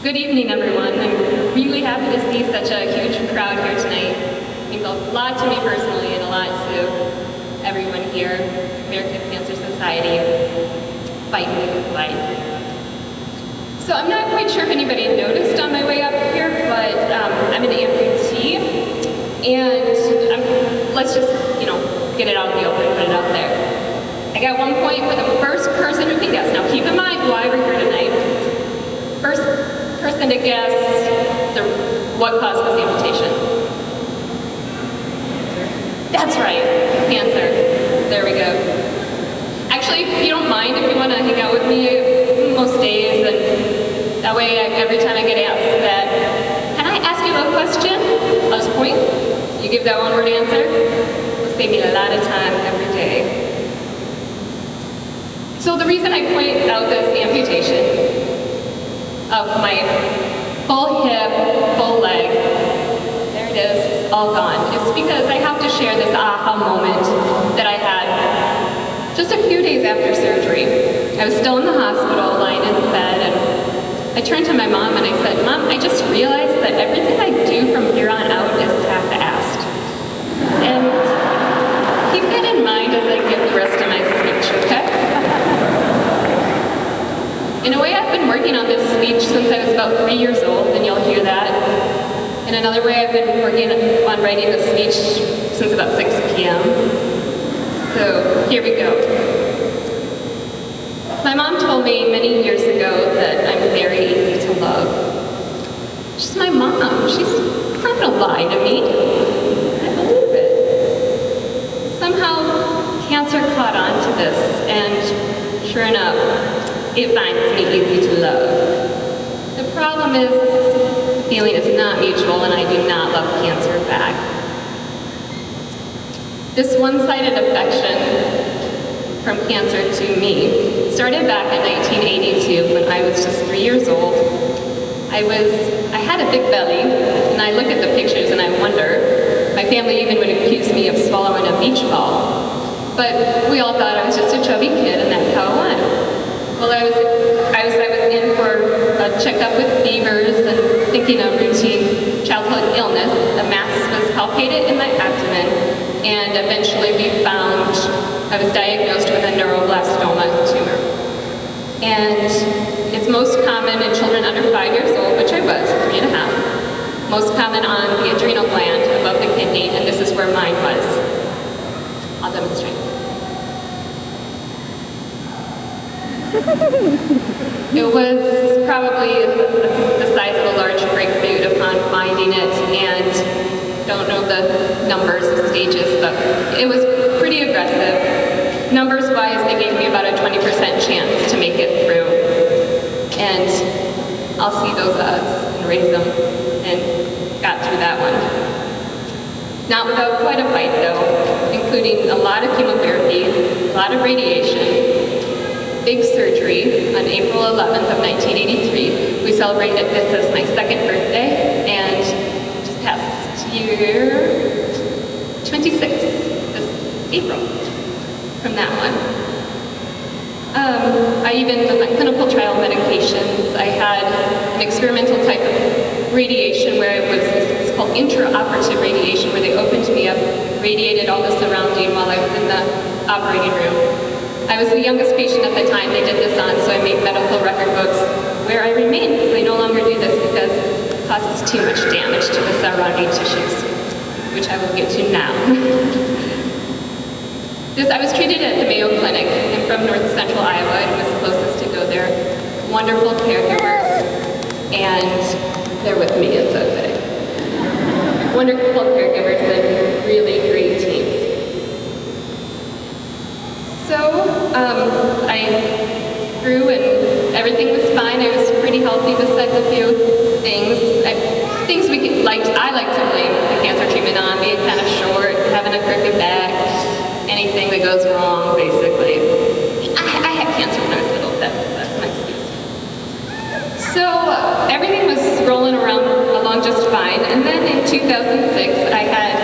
Good evening, everyone. I'm really happy to see such a huge crowd here tonight. It means a lot to me personally and a lot to everyone here. American Cancer Society, fighting the good fight. So I'm not quite sure if anybody noticed on my way up here, but I'm an amputee, and let's just, get it out in the open, put it out there. I got 1 point for the first person who can guess. Now keep in mind why we're here tonight. First person to guess what caused this amputation. That's right, cancer. There we go. Actually, if you don't mind, if you want to hang out with me most days, and that way every time I get asked that, can I ask you a question? I'll just point. You give that one-word answer. It'll save me a lot of time every day. So the reason I point out this amputation of my full hip, full leg, there it is, all gone, is because I have to share this aha moment that I had just a few days after surgery. I was still in the hospital, lying in bed, and I turned to my mom and I said, Mom, I just realized that everything I do from here on out is half-assed. And keep that in mind as I give the rest of my speech, okay? In a way, I've been working on this speech since I was about 3 years old, and you'll hear that. In another way, I've been working on writing the speech since about 6 p.m. So, here we go. My mom told me many years ago that I'm very easy to love. She's my mom. She's not gonna lie to me. I believe it. Somehow, cancer caught on to this, and sure enough, it finds me easy to love. The problem is, the feeling is not mutual, and I do not love cancer back. This one-sided affection from cancer to me started back in 1982 when I was just 3 years old. I had a big belly, and I look at the pictures and I wonder, my family even would accuse me of swallowing a beach ball. But we all thought I was just a chubby kid, and that's how it went. Well, I was in for a checkup with fevers and thinking of routine childhood illness. A mass was palpated in my abdomen, and eventually we found I was diagnosed with a neuroblastoma tumor. And it's most common in children under 5 years old, which I was, 3.5. Most common on the adrenal gland above the kidney, and this is where mine was. I'll demonstrate. It was probably the size of a large grapefruit upon finding it, and don't know the numbers of stages, but it was pretty aggressive. Numbers-wise, they gave me about a 20% chance to make it through, and I'll see those odds and raise them, and got through that one. Not without quite a fight, though, including a lot of chemotherapy, a lot of radiation, big surgery on April 11th of 1983. We celebrated this as my second birthday, and just past year, 26, this April, from that one. I even, with my clinical trial medications, I had an experimental type of radiation where it's called intraoperative radiation, where they opened me up, radiated all the surrounding while I was in the operating room. I was the youngest patient at the time they did this on, so I made medical record books where I remain, because I no longer do this because it causes too much damage to the surrounding tissues, which I will get to now. I was treated at the Mayo Clinic. I'm from north central Iowa and was closest to go there. Wonderful caregivers, and they're with me until today. Wonderful caregivers and really great teams. So, I grew and everything was fine. I was pretty healthy besides a few things. I like to blame the cancer treatment on being kind of short, having a crooked back, anything that goes wrong, basically. I had cancer when I was little, that's my excuse. So, everything was rolling along just fine, and then in 2006, I had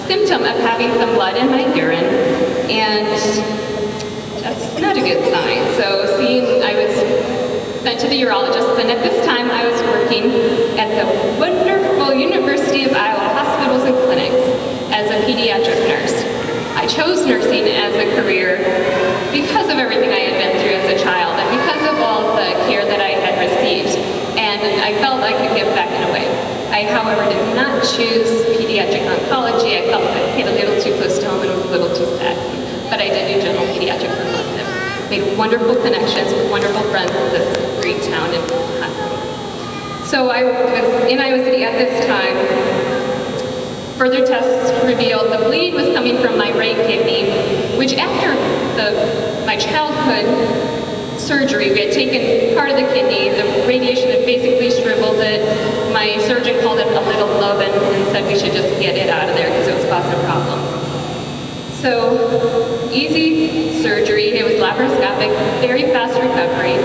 symptom of having some blood in my urine, and that's not a good sign. So seeing I was to the urologist, and at this time I was working at the wonderful University of Iowa Hospitals and Clinics as a pediatric nurse. I chose nursing as a career because of everything I had been through as a child and because of all the care that I had received, and I felt I could give back in a way. I, however, did not choose pediatric oncology. I felt that it hit a little too close to home and was a little too sad, but I did do general pediatrics and loved it. Made wonderful connections with wonderful friends in this great town and hospital. So I was in Iowa City at this time. Further tests revealed the bleed was coming from my right kidney, which after my childhood surgery, we had taken part of the kidney, the radiation had basically shriveled it. My surgeon called it a little loven and said we should just get it out of there because it was causing problems. So, easy surgery, it was laparoscopic, very fast recovery,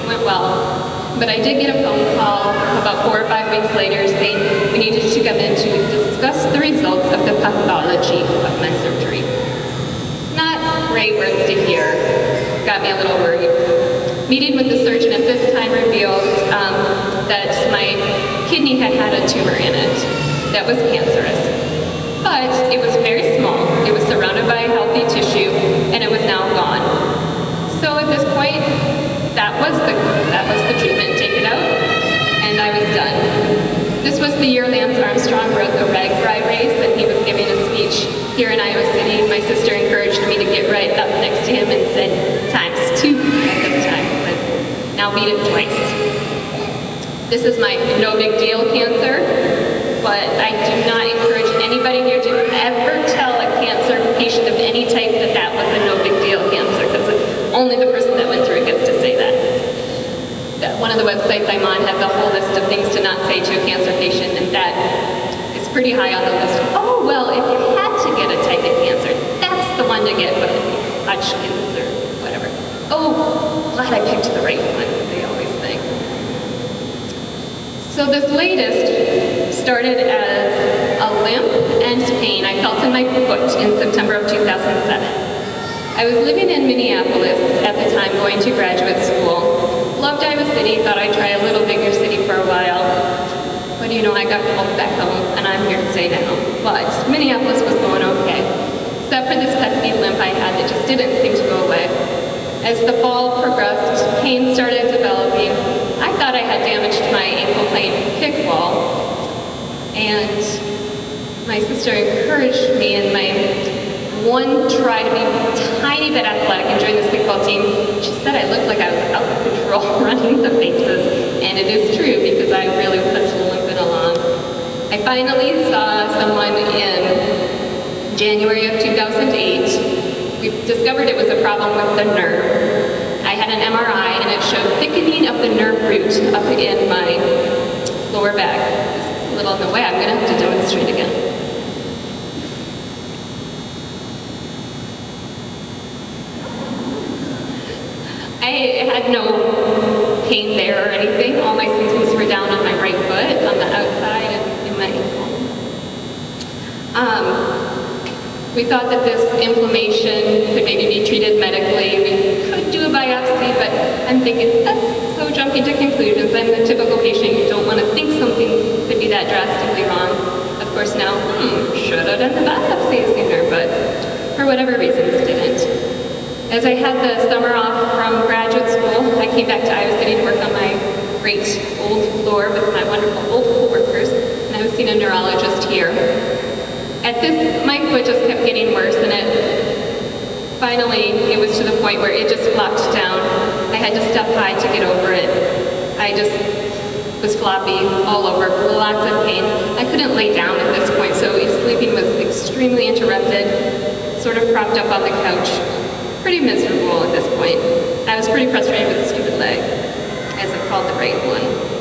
went well. But I did get a phone call about 4 or 5 weeks later saying we needed to come in to discuss the results of the pathology of my surgery. Not great words to hear, got me a little worried. Meeting with the surgeon at this time revealed that my kidney had a tumor in it that was cancerous. But it was very small, it was surrounded by healthy tissue, and it was now gone. So at this point, that was the treatment, take it out, and I was done. This was the year Lance Armstrong broke a RAGBRAI race, and he was giving a speech here in Iowa City. My sister encouraged me to get right up next to him and said, ×2 at this time. I said, now beat it twice. This is my no big deal cancer, but I do not encourage anybody here to ever tell a cancer patient of any type that that was a no big deal cancer, because only the person that went through it gets to say that. One of the websites I'm on has a whole list of things to not say to a cancer patient, and that is pretty high on the list. Oh, well, if you had to get a type of cancer, that's the one to get, but Hodgkin's or whatever. Oh, glad I picked the right one, they always think. So this latest started as a limp and pain I felt in my foot in September of 2007. I was living in Minneapolis at the time, going to graduate school. Loved Iowa City, thought I'd try a little bigger city for a while. But you know, I got called back home, and I'm here to stay now. But Minneapolis was going okay, except for this pesky limp I had that just didn't seem to go away. As the fall progressed, pain started developing. I thought I had damaged my ankle playing kickball, and my sister encouraged me in my one try to be a tiny bit athletic and join this kickball team. She said I looked like I was out of control running the bases, and it is true because I really was limping along. I finally saw someone in January of 2008. We discovered it was a problem with the nerve. I had an MRI and it showed thickening of the nerve root up in my lower back. This is a little in the way, I'm going to have to demonstrate again. I had no pain there or anything. All my symptoms were down on my right foot, on the outside, and in my ankle. We thought that this inflammation could maybe be treated medically. We could do a biopsy, but I'm thinking, that's so jumping to conclusions. I'm the typical patient. You don't want to think something could be that drastically wrong. Of course now, should have done the biopsy sooner, but for whatever reasons, didn't. As I had the summer off from graduate school, I came back to Iowa City to work on my great old floor with my wonderful old co-workers, and I was seeing a neurologist here. At this, my foot just kept getting worse, and finally, it was to the point where it just flopped down. I had to step high to get over it. I just was floppy all over, lots of pain. I couldn't lay down at this point, so sleeping was extremely interrupted, sort of propped up on the couch. Pretty miserable at this point. I was pretty frustrated with the stupid leg, as I called the right one.